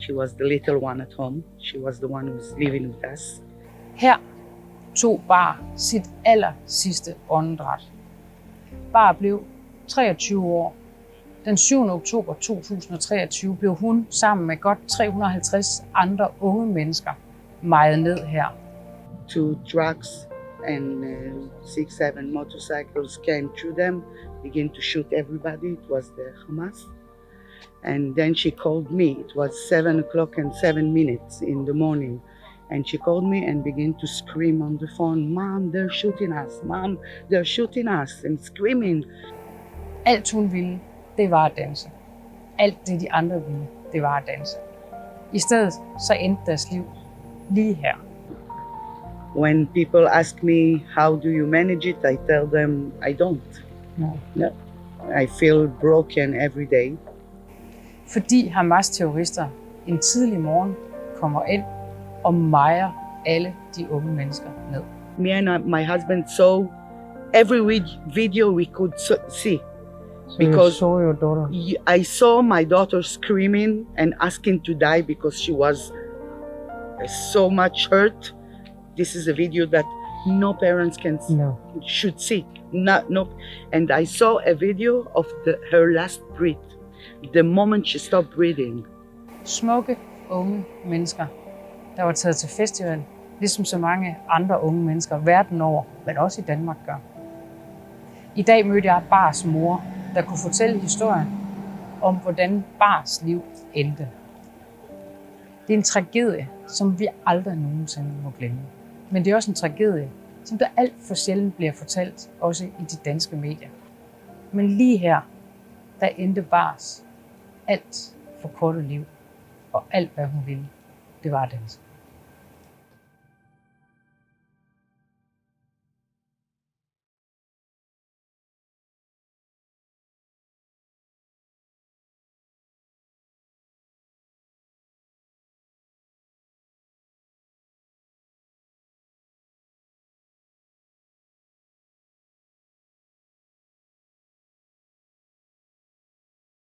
She was the little one at home. She was the one who was living with us. Her tog Bar sit aller sidste åndedræt. Bar blev 23 år. Den 7. oktober 2023 blev hun sammen med godt 350 andre unge mennesker mejet ned her. 2 trucks and 6-7 motorcycles came through them, began to shoot everybody. It was the Hamas. And then she called me. It was 7 o'clock and 7 minutes in the morning. And she called me and began to scream on the phone, "Mom, they're shooting us. Mom, they're shooting us," and screaming. Alt hun ville, det var at danse. Alt det de andre ville, det var at danse. I stedet så endte deres liv lige her. When people ask me, how do you manage it? I tell them, I don't. No. I feel broken every day. Fordi Hamas-terrorister en tidlig morgen kommer ind og mejer alle de unge mennesker ned. Me and my husband saw every video we could see. Because saw your daughter. I saw my daughter screaming and asking to die because she was so much hurt. This is a video that no parents should see. No. And I saw a video of her last breath, the moment she stopped breathing. Smukke unge mennesker, der var taget til festival, ligesom så mange andre unge mennesker verden over, men også i Danmark gør. I dag mødte jeg Bars mor, der kunne fortælle historien om, hvordan Bars liv endte. Det er en tragedie, som vi aldrig nogensinde må glemme. Men det er også en tragedie, som der alt for sjældent bliver fortalt, også i de danske medier. Men lige her, der endte Bars alt for korte liv, og alt hvad hun ville, det var at danse.